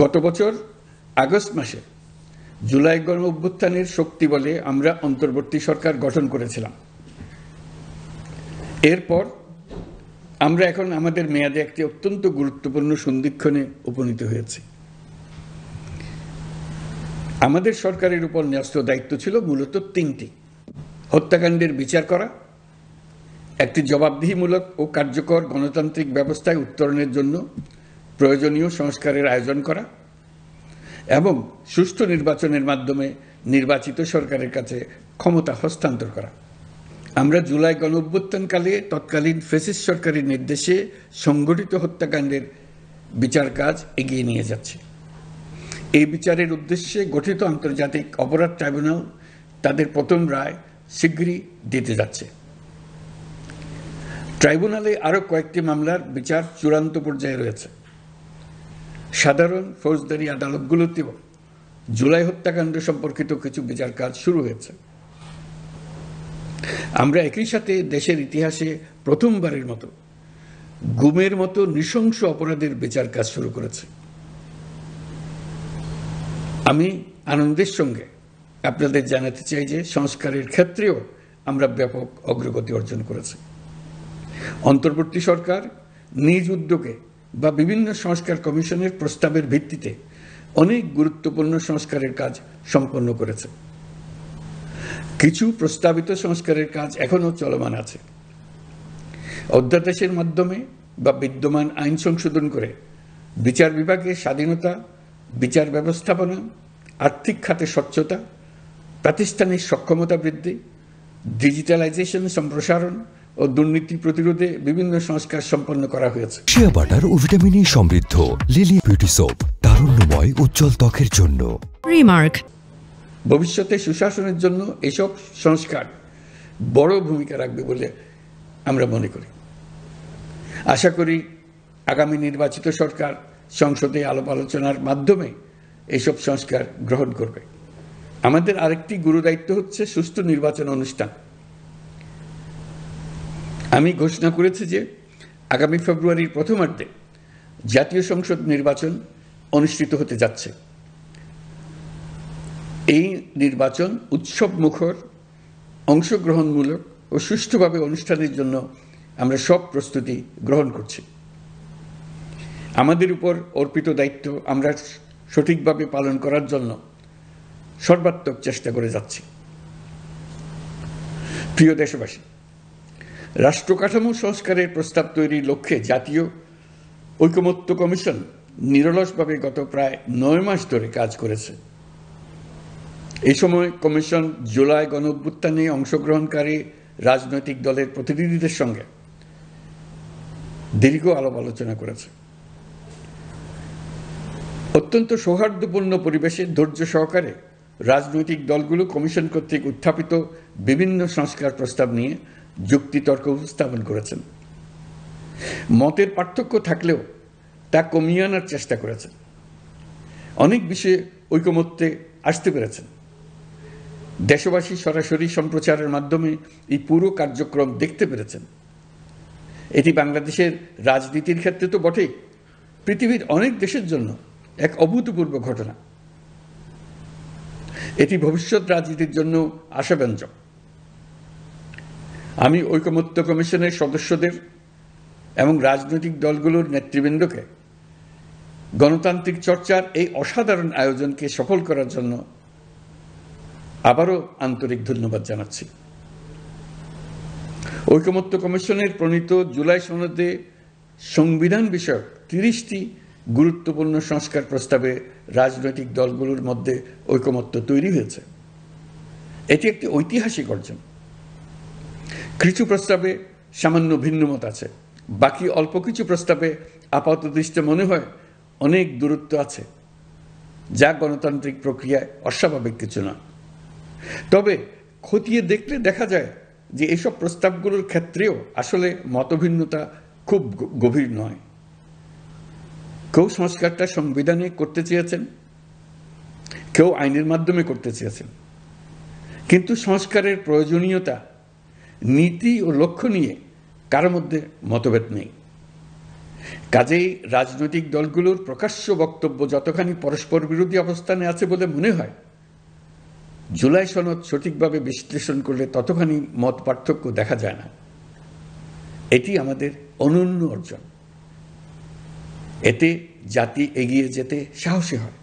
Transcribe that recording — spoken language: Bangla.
গত বছর আগস্ট মাসে জুলাই গণ অভ্যুত্থানের শক্তি বলে আমরা অন্তর্বর্তী সরকার গঠন করেছিলাম। এরপর আমরা এখন আমাদের মেয়াদে একটি অত্যন্ত গুরুত্বপূর্ণ সন্ধিক্ষণে উপনীত হয়েছি। আমাদের সরকারের উপর ন্যস্ত দায়িত্ব ছিল মূলত তিনটি: হত্যাকাণ্ডের বিচার করা, একটি জবাবদিহিমূলক ও কার্যকর গণতান্ত্রিক ব্যবস্থায় উত্তরণের জন্য প্রয়োজনীয় সংস্কারের আয়োজন করা এবং সুষ্ঠু নির্বাচনের মাধ্যমে নির্বাচিত সরকারের কাছে ক্ষমতা হস্তান্তর করা। আমরা জুলাই গণ অভ্যুত্থানকালে তৎকালীন ফ্যাসিস্ট সরকারের নির্দেশে সংগঠিত হত্যাকাণ্ডের বিচার কাজ এগিয়ে নিয়ে যাচ্ছে। এই বিচারের উদ্দেশ্যে গঠিত আন্তর্জাতিক অপরাধ ট্রাইব্যুনাল তাদের প্রথম রায় শীঘ্রই দিতে যাচ্ছে। ট্রাইব্যুনালে আরও কয়েকটি মামলার বিচার চূড়ান্ত পর্যায়ে রয়েছে। সাধারণ ফৌজদারি আদালতগুলোতেও জুলাই হত্যাকাণ্ড সম্পর্কিত কিছু বিচার কাজ শুরু হয়েছে। আমরা একই সাথে দেশের ইতিহাসে প্রথমবারের মতো গুমের মতো নৃশংস অপরাধের বিচার কাজ শুরু করেছি। আমি আনন্দের সঙ্গে আপনাদের জানাতে চাই যে সংস্কারের ক্ষেত্রেও আমরা ব্যাপক অগ্রগতি অর্জন করেছি। অন্তর্বর্তী সরকার নিজ উদ্যোগে বা বিভিন্ন সংস্কার কমিশনের প্রস্তাবের ভিত্তিতে অনেক গুরুত্বপূর্ণ সংস্কারের কাজ সম্পন্ন করেছে। কিছু প্রস্তাবিত সংস্কারের কাজ এখনও চলমান আছে। অধ্যাদেশের মাধ্যমে বা বিদ্যমান আইন সংশোধন করে বিচার বিভাগের স্বাধীনতা, বিচার ব্যবস্থাপনা, আর্থিক খাতে স্বচ্ছতা, প্রাতিষ্ঠানিক সক্ষমতা বৃদ্ধি, ডিজিটালাইজেশন সম্প্রসারণ ও দুর্নীতি প্রতিরোধে বিভিন্ন সংস্কার সম্পন্ন করা হয়েছে। শিয়া বাটার ও ভিটামিন ই সমৃদ্ধ লিলি বিউটি সোপ, তারুণ্যময় উজ্জ্বল ত্বকের জন্য। রিমার্ক। ভবিষ্যতে সুশাসনের জন্য এসব সংস্কার বড় ভূমিকা রাখবে বলে আমরা মনে করি। আশা করি আগামী নির্বাচিত সরকার সংসদে আলাপ আলোচনার মাধ্যমে এইসব সংস্কার গ্রহণ করবে। আমাদের আরেকটি গুরু দায়িত্ব হচ্ছে সুষ্ঠু নির্বাচন অনুষ্ঠান। আমি ঘোষণা করেছি যে আগামী ফেব্রুয়ারির প্রথমার্ধে জাতীয় সংসদ নির্বাচন অনুষ্ঠিত হতে যাচ্ছে। এই নির্বাচন উৎসব মুখর, অংশগ্রহণমূলক ও সুষ্ঠুভাবে অনুষ্ঠানের জন্য আমরা সব প্রস্তুতি গ্রহণ করছি। আমাদের উপর অর্পিত দায়িত্ব আমরা সঠিকভাবে পালন করার জন্য সর্বাত্মক চেষ্টা করে যাচ্ছি। প্রিয় দেশবাসী, রাষ্ট্র কাঠামো সংস্কারের প্রস্তাব তৈরির লক্ষ্যে জাতীয় ঐকমত্য কমিশন নিরলসভাবে গত প্রায় 9 মাস ধরে কাজ করেছে। এই সময় কমিশন জুলাই গণ অভ্যুত্থানে অংশগ্রহণকারী রাজনৈতিক দলের প্রতিনিধিদের সঙ্গে দীর্ঘ আলাপ আলোচনা করেছে। অত্যন্ত সৌহার্দ্যপূর্ণ পরিবেশে ধৈর্য সহকারে রাজনৈতিক দলগুলো কমিশন কর্তৃক উত্থাপিত বিভিন্ন সংস্কার প্রস্তাব নিয়ে যুক্তিতর্ক উপস্থাপন করেছেন। মতের পার্থক্য থাকলেও তা কমিয়ে আনার চেষ্টা করেছেন। অনেক বিষয়ে ঐকমত্যে আসতে পেরেছেন। দেশবাসী সরাসরি সম্প্রচারের মাধ্যমে এই পুরো কার্যক্রম দেখতে পেরেছেন। এটি বাংলাদেশের রাজনীতির ক্ষেত্রে তো বটেই, পৃথিবীর অনেক দেশের জন্য এক অভূতপূর্ব ঘটনা। এটি ভবিষ্যৎ রাজনীতির জন্য আশাব্যঞ্জক। আমি ঐকমত্য কমিশনের সদস্যদের এবং রাজনৈতিক দলগুলোর নেতৃবৃন্দকে গণতান্ত্রিক চর্চার এই অসাধারণ আয়োজনকে সফল করার জন্য আবারও আন্তরিক ধন্যবাদ জানাচ্ছি। ঐকমত্য কমিশনের প্রণীত জুলাই সনদে সংবিধান বিষয়ক 30টি গুরুত্বপূর্ণ সংস্কার প্রস্তাবে রাজনৈতিক দলগুলোর মধ্যে ঐকমত্য তৈরি হয়েছে। এটি একটি ঐতিহাসিক অর্জন। কিছু প্রস্তাবে সামান্য ভিন্নমত আছে, বাকি অল্প কিছু প্রস্তাবে আপাতদৃষ্টে মনে হয় অনেক দূরত্ব আছে, যা গণতান্ত্রিক প্রক্রিয়ায় অস্বাভাবিক কিছু না। তবে খতিয়ে দেখলে দেখা যায় যে এসব প্রস্তাবগুলোর ক্ষেত্রেও আসলে মতভিন্নতা খুব গভীর নয়। কেউ সংস্কারটা সংবিধানে করতে চেয়েছেন, কেউ আইনের মাধ্যমে করতে চেয়েছেন, কিন্তু সংস্কারের প্রয়োজনীয়তা, নীতি ও লক্ষ্য নিয়ে কারো মধ্যে মতভেদ নেই। কাজেই রাজনৈতিক দলগুলোর প্রকাশ্য বক্তব্য যতখানি পরস্পর বিরোধী অবস্থানে আছে বলে মনে হয়, জুলাই সনদ সঠিকভাবে বিশ্লেষণ করলে ততখানি মত পার্থক্য দেখা যায় না। এটি আমাদের অনন্য অর্জন। এতে জাতি এগিয়ে যেতে সাহসী হয়।